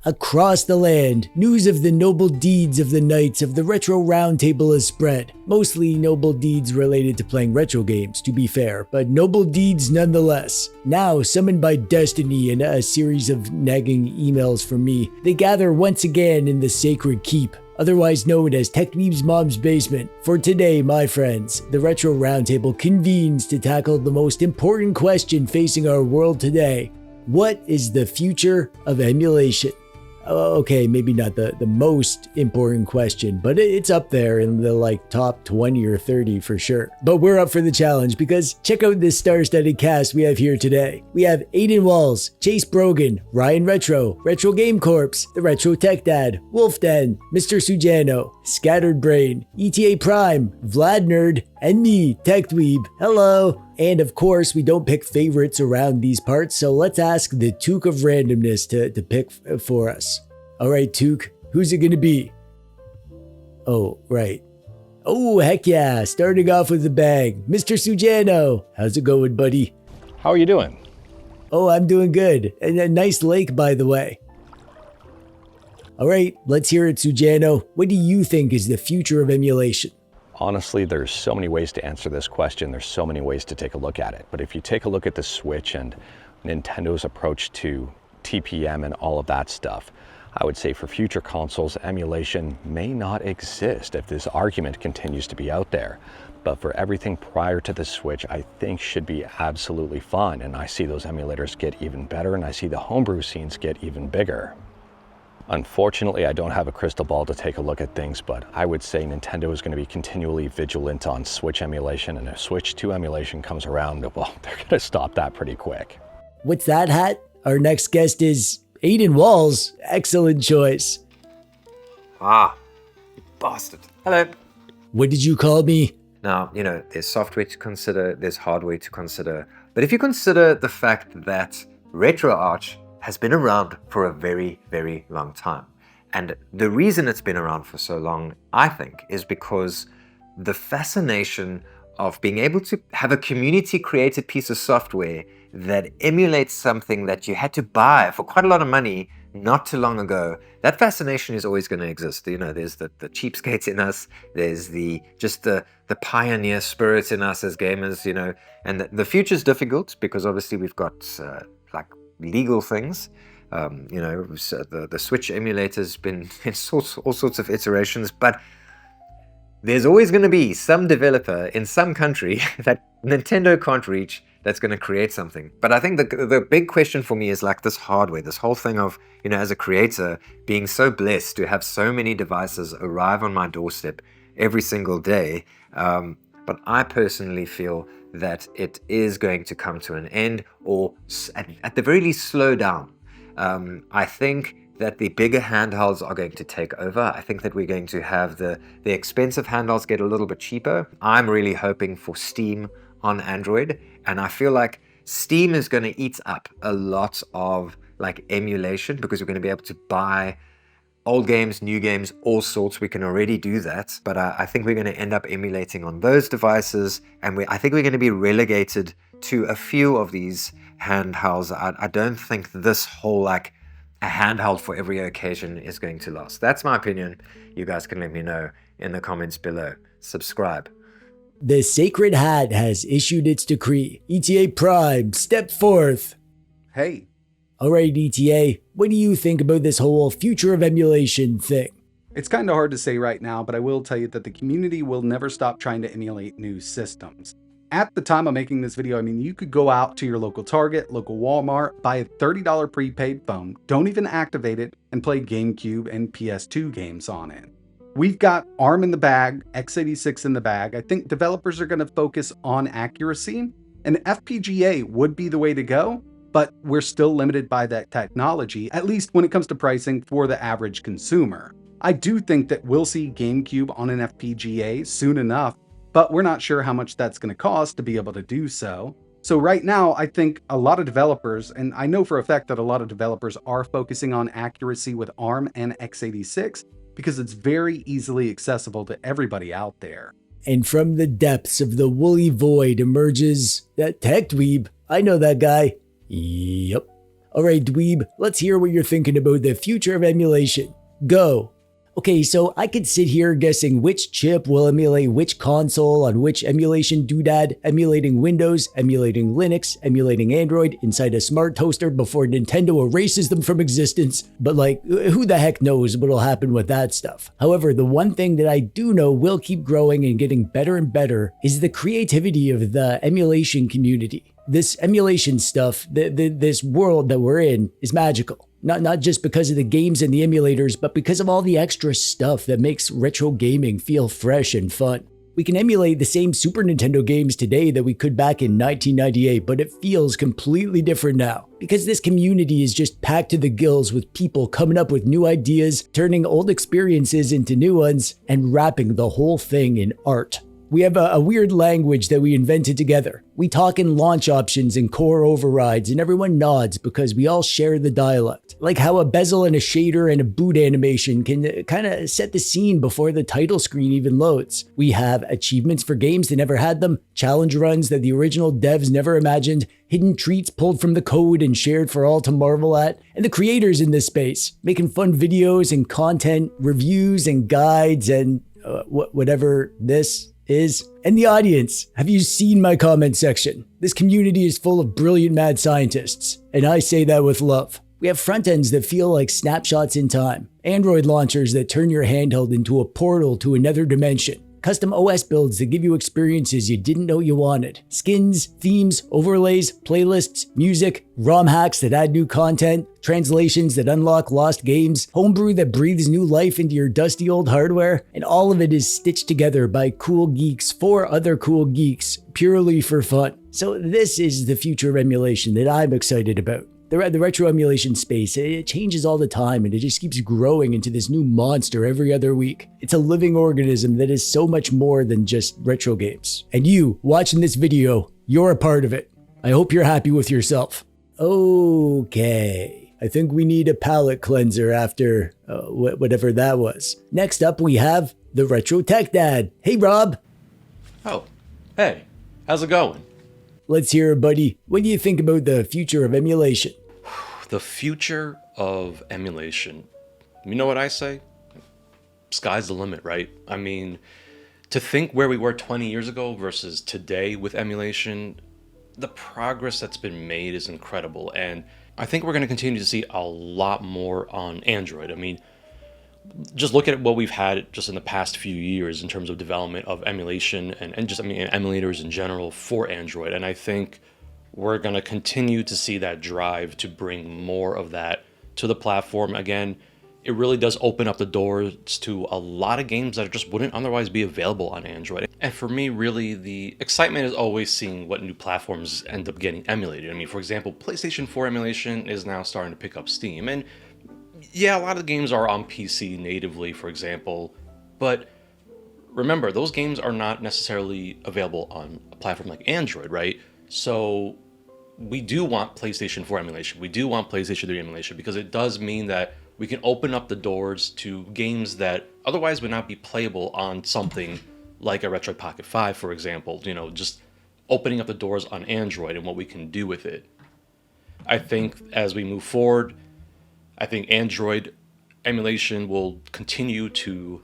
Across the land, news of the noble deeds of the knights of the Retro Roundtable has spread. Mostly noble deeds related to playing retro games, to be fair, but noble deeds nonetheless. Now, summoned by destiny and a series of nagging emails from me, they gather once again in the sacred keep, otherwise known as TechDweeb's mom's basement. For today, my friends, the Retro Roundtable convenes to tackle the most important question facing our world today. What is the future of emulation? Okay, maybe not the most important question, but it's up there in the top 20 or 30 for sure. But we're up for the challenge because check out this star-studded cast we have here today. We have Adin Walls, Chase Brogan, Ryan Retro, Retro Game Corps, the Retro Tech Dad, Wulff Den, Mr. Sujano, Scattered Brain, ETA Prime, VladNerd, and me, TechDweeb. Hello! And of course, we don't pick favorites around these parts, so let's ask the Took of randomness to pick for us. Alright, Took, who's it gonna be? Oh, right. Oh, heck yeah, starting off with the bang. Mr. Sujano, how's it going, buddy? How are you doing? Oh, I'm doing good. And a nice lake, by the way. Alright, let's hear it, Sujano. What do you think is the future of emulation? Honestly, there's so many ways to answer this question. There's so many ways to take a look at it. But if you take a look at the Switch and Nintendo's approach to TPM and all of that stuff, I would say for future consoles, emulation may not exist if this argument continues to be out there. But for everything prior to the Switch, I think should be absolutely fun. And I see those emulators get even better, and I see the homebrew scenes get even bigger. Unfortunately, I don't have a crystal ball to take a look at things, but I would say Nintendo is going to be continually vigilant on Switch emulation, and if Switch 2 emulation comes around, well, they're going to stop that pretty quick. What's that, Hat? Our next guest is Adin Walls. Excellent choice. Ah, you bastard. Hello. What did you call me? Now, there's software to consider, there's hardware to consider, but if you consider the fact that RetroArch has been around for a very, very long time. And the reason it's been around for so long, I think, is because the fascination of being able to have a community-created piece of software that emulates something that you had to buy for quite a lot of money not too long ago, that fascination is always going to exist. There's the cheapskates in us, there's the pioneer spirit in us as gamers, and the future's difficult because obviously we've got legal things. The Switch emulator's been in all sorts of iterations, but there's always going to be some developer in some country that Nintendo can't reach that's going to create something. But I think the big question for me is this hardware, this whole thing of, as a creator, being so blessed to have so many devices arrive on my doorstep every single day. But I personally feel that it is going to come to an end, or at the very least slow down. I think that the bigger handhelds are going to take over. I think that we're going to have the expensive handhelds get a little bit cheaper. I'm really hoping for Steam on Android, and I feel like Steam is going to eat up a lot of emulation because we're going to be able to buy old games, new games, all sorts. We can already do that, but I think we're going to end up emulating on those devices, and I think we're going to be relegated to a few of these handhelds. I don't think this whole a handheld for every occasion is going to last. That's my opinion. You guys can let me know in the comments below. Subscribe. The Sacred Hat has issued its decree. ETA Prime, step forth. Hey. Alright, ETA, what do you think about this whole future of emulation thing? It's kind of hard to say right now, but I will tell you that the community will never stop trying to emulate new systems. At the time of making this video, you could go out to your local Target, local Walmart, buy a $30 prepaid phone, don't even activate it, and play GameCube and PS2 games on it. We've got ARM in the bag, x86 in the bag. I think developers are going to focus on accuracy, and FPGA would be the way to go, but we're still limited by that technology, at least when it comes to pricing for the average consumer. I do think that we'll see GameCube on an FPGA soon enough, but we're not sure how much that's going to cost to be able to do so. So right now, I think a lot of developers, and I know for a fact that a lot of developers are focusing on accuracy with ARM and x86 because it's very easily accessible to everybody out there. And from the depths of the woolly void emerges that TechDweeb. I know that guy. Yep. Alright, Dweeb, let's hear what you're thinking about the future of emulation. Go! Okay, so I could sit here guessing which chip will emulate which console on which emulation doodad, emulating Windows, emulating Linux, emulating Android inside a smart toaster before Nintendo erases them from existence. But like, who the heck knows what'll happen with that stuff? However, the one thing that I do know will keep growing and getting better and better is the creativity of the emulation community. This emulation stuff, this world that we're in is magical. Not just because of the games and the emulators, but because of all the extra stuff that makes retro gaming feel fresh and fun. We can emulate the same Super Nintendo games today that we could back in 1998, but it feels completely different now. Because this community is just packed to the gills with people coming up with new ideas, turning old experiences into new ones, and wrapping the whole thing in art. We have a weird language that we invented together. We talk in launch options and core overrides, and everyone nods because we all share the dialect. Like how a bezel and a shader and a boot animation can kind of set the scene before the title screen even loads. We have achievements for games that never had them, challenge runs that the original devs never imagined, hidden treats pulled from the code and shared for all to marvel at, and the creators in this space, making fun videos and content, reviews and guides and whatever this is. And the audience, have you seen my comment section? This community is full of brilliant mad scientists, and I say that with love. We have front ends that feel like snapshots in time, Android launchers that turn your handheld into a portal to another dimension, custom OS builds that give you experiences you didn't know you wanted, skins, themes, overlays, playlists, music, ROM hacks that add new content, translations that unlock lost games, homebrew that breathes new life into your dusty old hardware, and all of it is stitched together by cool geeks for other cool geeks, purely for fun. So this is the future of emulation that I'm excited about. The retro emulation space, it changes all the time and it just keeps growing into this new monster every other week. It's a living organism that is so much more than just retro games. And you, watching this video, you're a part of it. I hope you're happy with yourself. Okay, I think we need a palate cleanser after whatever that was. Next up we have the Retro Tech Dad. Hey Rob! Oh, hey, how's it going? Let's hear it, buddy. What do you think about the future of emulation? The future of emulation. You know what I say? Sky's the limit, right? I mean, to think where we were 20 years ago versus today with emulation, the progress that's been made is incredible. And I think we're going to continue to see a lot more on Android. I mean, just look at what we've had just in the past few years in terms of development of emulation and just, emulators in general for Android. And I think we're going to continue to see that drive to bring more of that to the platform. Again, it really does open up the doors to a lot of games that just wouldn't otherwise be available on Android. And for me, really, the excitement is always seeing what new platforms end up getting emulated. I mean, for example, PlayStation 4 emulation is now starting to pick up steam. And yeah, a lot of the games are on PC natively, for example, but remember, those games are not necessarily available on a platform like Android, right? So we do want PlayStation 4 emulation. We do want PlayStation 3 emulation because it does mean that we can open up the doors to games that otherwise would not be playable on something like a Retro Pocket 5, for example, just opening up the doors on Android and what we can do with it. I think as we move forward, I think Android emulation will continue to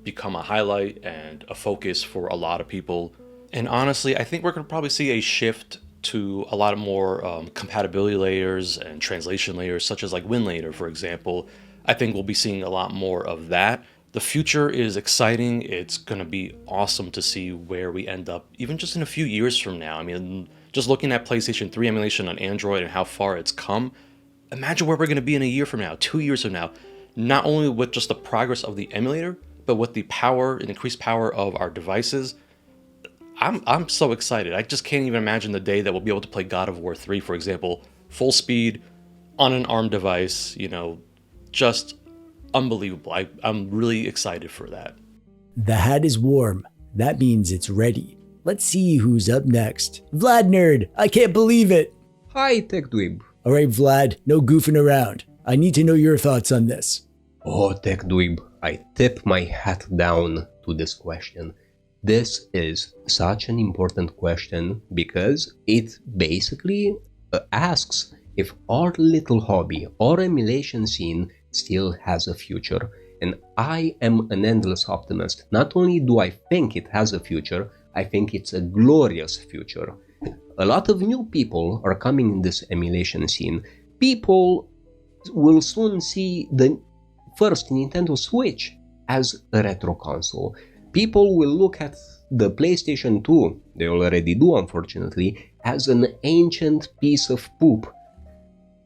become a highlight and a focus for a lot of people. And honestly, I think we're going to probably see a shift to a lot of more compatibility layers and translation layers, such as like WinLater, for example. I think we'll be seeing a lot more of that. The future is exciting. It's going to be awesome to see where we end up, even just in a few years from now. I mean, just looking at PlayStation 3 emulation on Android and how far it's come, imagine where we're going to be in a year from now, 2 years from now, not only with just the progress of the emulator, but with the power and increased power of our devices. I'm so excited. I just can't even imagine the day that we'll be able to play God of War 3, for example, full speed on an ARM device, just unbelievable. I'm really excited for that. The hat is warm. That means it's ready. Let's see who's up next. VladNerd, I can't believe it. Hi, TechDweeb. All right, Vlad, no goofing around. I need to know your thoughts on this. Oh, TechDweeb, I tip my hat down to this question. This is such an important question because it basically asks if our little hobby, our emulation scene still has a future. And I am an endless optimist. Not only do I think it has a future, I think it's a glorious future. A lot of new people are coming in this emulation scene. People will soon see the first Nintendo Switch as a retro console. People will look at the PlayStation 2, they already do unfortunately, as an ancient piece of poop.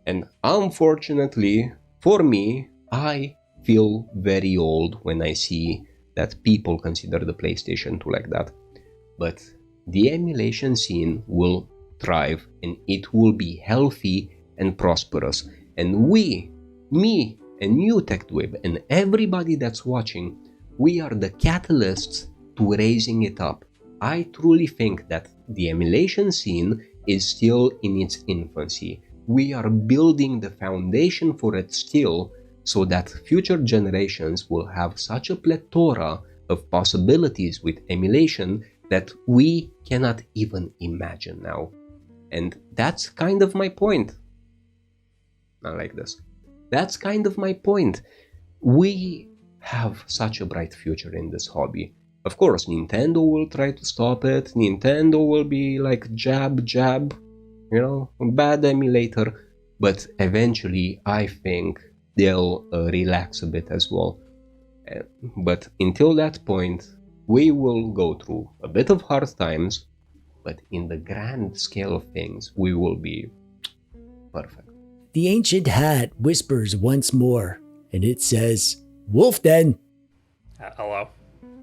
And unfortunately, for me, I feel very old when I see that people consider the PlayStation 2 like that. But the emulation scene will thrive and it will be healthy and prosperous. And we, me and you TechDweeb and everybody that's watching, we are the catalysts to raising it up. I truly think that the emulation scene is still in its infancy. We are building the foundation for it still, so that future generations will have such a plethora of possibilities with emulation that we cannot even imagine now. And that's kind of my point. I like this. That's kind of my point. We have such a bright future in this hobby. Of course, Nintendo will try to stop it. Nintendo will be like jab, bad emulator. But eventually, I think they'll relax a bit as well. But until that point, we will go through a bit of hard times, but in the grand scale of things, we will be perfect. The ancient hat whispers once more, and it says, Wulff Den. Hello.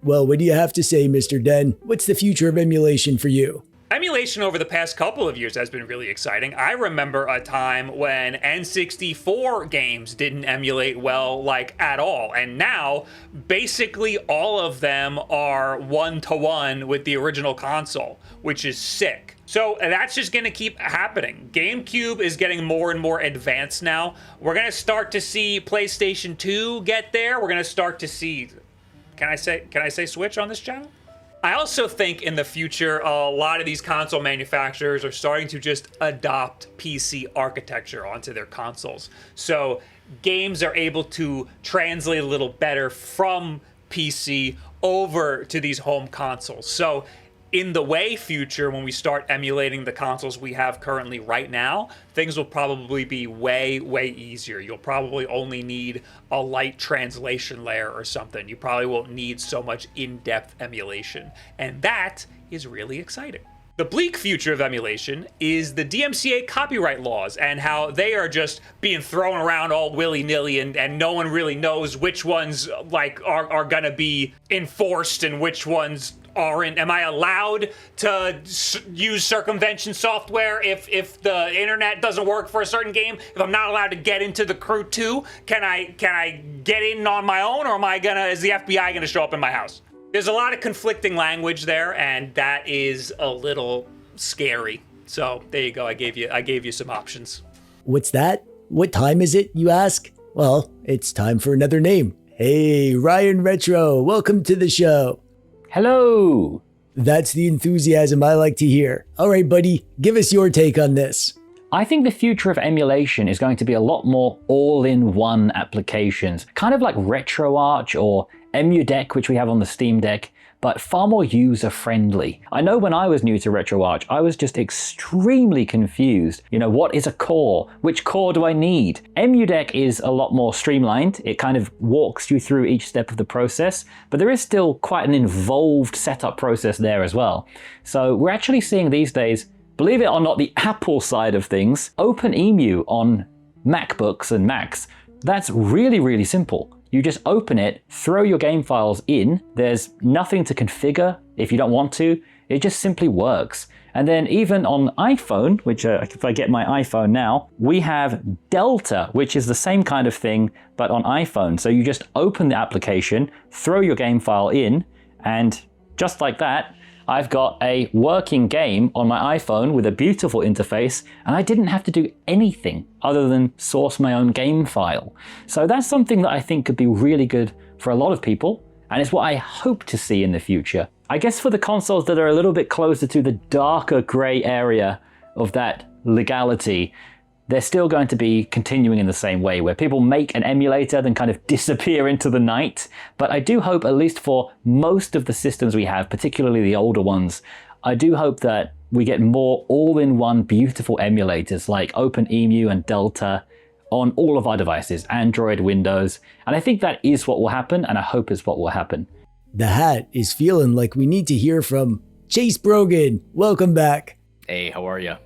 Well, what do you have to say, Mr. Den? What's the future of emulation for you? Emulation over the past couple of years has been really exciting. I remember a time when N64 games didn't emulate well, at all. And now, basically all of them are one-to-one with the original console, which is sick. So that's just gonna keep happening. GameCube is getting more and more advanced now. We're gonna start to see PlayStation 2 get there. We're gonna start to see, can I say Switch on this channel? I also think in the future, a lot of these console manufacturers are starting to just adopt PC architecture onto their consoles. So games are able to translate a little better from PC over to these home consoles. So in the way future, when we start emulating the consoles we have currently right now, things will probably be way, way easier. You'll probably only need a light translation layer or something. You probably won't need so much in-depth emulation. And that is really exciting. The bleak future of emulation is the DMCA copyright laws and how they are just being thrown around all willy-nilly and no one really knows which ones are gonna be enforced and which ones aren't. Am I allowed to use circumvention software if the internet doesn't work for a certain game? If I'm not allowed to get into the crew too, can I get in on my own, or is the FBI gonna show up in my house? There's a lot of conflicting language there, and that is a little scary. So there you go. I gave you some options. What's that? What time is it, you ask? Well, it's time for another name. Hey, Ryan Retro, welcome to the show. Hello. That's the enthusiasm I like to hear. All right, buddy, give us your take on this. I think the future of emulation is going to be a lot more all-in-one applications, kind of like RetroArch or EmuDeck, which we have on the Steam Deck, but far more user-friendly. I know when I was new to RetroArch, I was just extremely confused. What is a core? Which core do I need? EmuDeck is a lot more streamlined. It kind of walks you through each step of the process, but there is still quite an involved setup process there as well. So we're actually seeing these days, believe it or not, the Apple side of things, OpenEmu on MacBooks and Macs. That's really, really simple. You just open it, throw your game files in. There's nothing to configure if you don't want to. It just simply works. And then even on iPhone, which if I get my iPhone now, we have Delta, which is the same kind of thing, but on iPhone. So you just open the application, throw your game file in, and just like that, I've got a working game on my iPhone with a beautiful interface, and I didn't have to do anything other than source my own game file. So that's something that I think could be really good for a lot of people, and it's what I hope to see in the future. I guess for the consoles that are a little bit closer to the darker gray area of that legality, they're still going to be continuing in the same way, where people make an emulator, then kind of disappear into the night. But I do hope, at least for most of the systems we have, particularly the older ones, I do hope that we get more all-in-one beautiful emulators like OpenEMU and Delta on all of our devices, Android, Windows. And I think that is what will happen, and I hope is what will happen. The hat is feeling like we need to hear from Chase Brogan. Welcome back. Hey, how are you?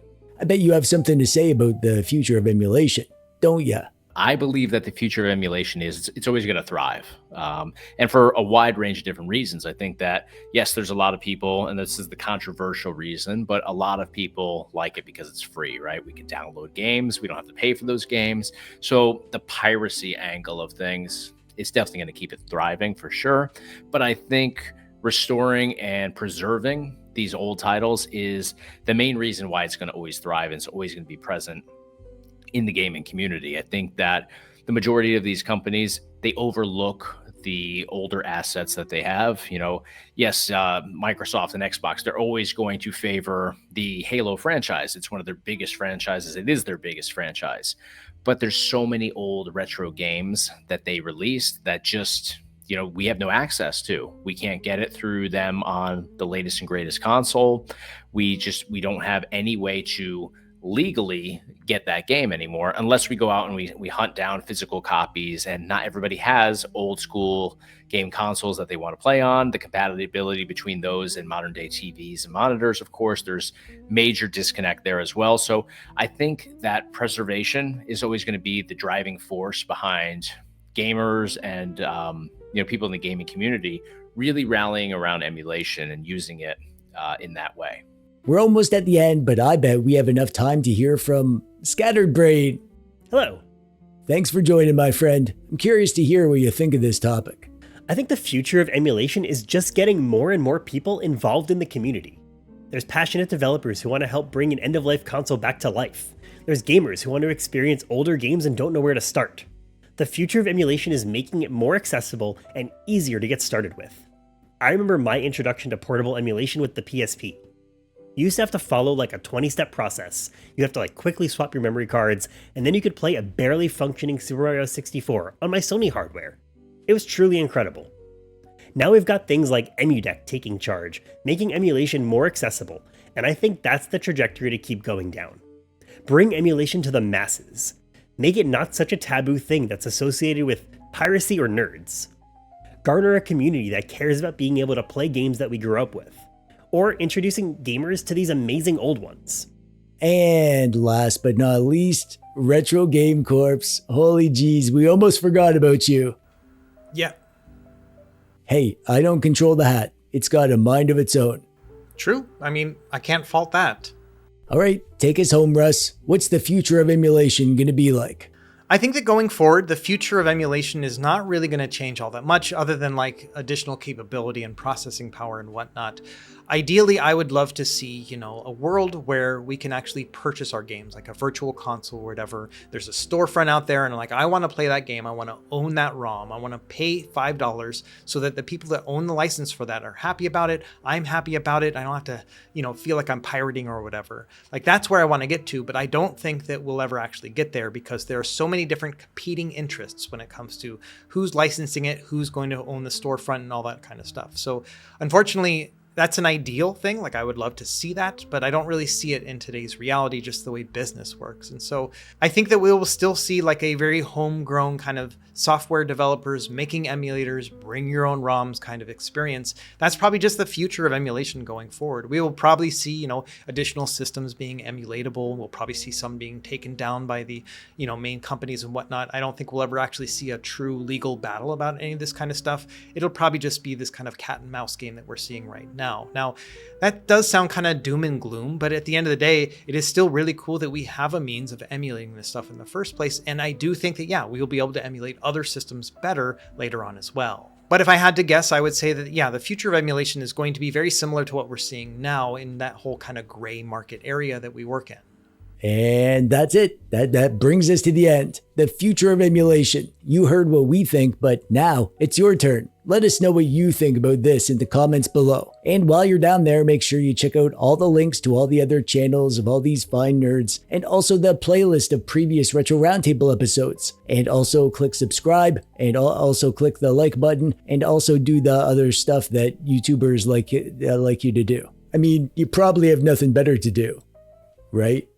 I bet you have something to say about the future of emulation, don't ya? I believe that the future of emulation it's always going to thrive. And for a wide range of different reasons. I think that, yes, there's a lot of people, and this is the controversial reason, but a lot of people like it because it's free, right? We can download games. We don't have to pay for those games. So the piracy angle of things is definitely going to keep it thriving for sure. But I think restoring and preserving these old titles is the main reason why it's going to always thrive, and it's always going to be present in the gaming community. I think that the majority of these companies, they overlook the older assets that they have. You know, yes, Microsoft and Xbox, they're always going to favor the Halo franchise. It's one of their biggest franchises. It is their biggest franchise. But there's so many old retro games that they released that just, you know, we have no access to. We can't get it through them on the latest and greatest console. We don't have any way to legally get that game anymore unless we go out and we hunt down physical copies, and not everybody has old school game consoles that they want to play on. The compatibility between those and modern day TVs and monitors, of course, there's major disconnect there as well. So I think that preservation is always going to be the driving force behind gamers and people in the gaming community really rallying around emulation and using it in that way. We're almost at the end, but I bet we have enough time to hear from Scattered Brain. Hello. Thanks for joining, my friend. I'm curious to hear what you think of this topic. I think the future of emulation is just getting more and more people involved in the community. There's passionate developers who want to help bring an end-of-life console back to life. There's gamers who want to experience older games and don't know where to start. The future of emulation is making it more accessible and easier to get started with. I remember my introduction to portable emulation with the PSP. You used to have to follow like a 20-step process. You have to quickly swap your memory cards, and then you could play a barely functioning Super Mario 64 on my Sony hardware. It was truly incredible. Now we've got things like EmuDeck taking charge, making emulation more accessible, and I think that's the trajectory to keep going down. Bring emulation to the masses. Make it not such a taboo thing that's associated with piracy or nerds. Garner a community that cares about being able to play games that we grew up with, or introducing gamers to these amazing old ones. And last but not least, Retro Game Corps. Holy jeez, we almost forgot about you. Yeah. Hey, I don't control the hat. It's got a mind of its own. True. I mean, I can't fault that. All right, take us home, Russ. What's the future of emulation going to be like? I think that going forward, the future of emulation is not really going to change all that much, other than additional capability and processing power and whatnot. Ideally, I would love to see, a world where we can actually purchase our games, like a virtual console or whatever. There's a storefront out there, and I want to play that game. I want to own that ROM. I want to pay $5 so that the people that own the license for that are happy about it. I'm happy about it. I don't have to, feel like I'm pirating or whatever. That's where I want to get to, but I don't think that we'll ever actually get there because there are so many different competing interests when it comes to who's licensing it, who's going to own the storefront and all that kind of stuff. So unfortunately, that's an ideal thing. I would love to see that, but I don't really see it in today's reality, just the way business works. And so I think that we will still see a very homegrown kind of software developers making emulators, bring your own ROMs kind of experience. That's probably just the future of emulation going forward. We will probably see, additional systems being emulatable. We'll probably see some being taken down by the, main companies and whatnot. I don't think we'll ever actually see a true legal battle about any of this kind of stuff. It'll probably just be this kind of cat and mouse game that we're seeing right now. Now, that does sound kind of doom and gloom, but at the end of the day, it is still really cool that we have a means of emulating this stuff in the first place. And I do think that, we will be able to emulate other systems better later on as well. But if I had to guess, I would say that, the future of emulation is going to be very similar to what we're seeing now in that whole kind of gray market area that we work in. And that's it. That brings us to the end. The future of emulation. You heard what we think, but now it's your turn. Let us know what you think about this in the comments below. And while you're down there, make sure you check out all the links to all the other channels of all these fine nerds, and also the playlist of previous Retro Roundtable episodes. And also click subscribe, and also click the like button, and also do the other stuff that YouTubers like you to do. I mean, you probably have nothing better to do, right?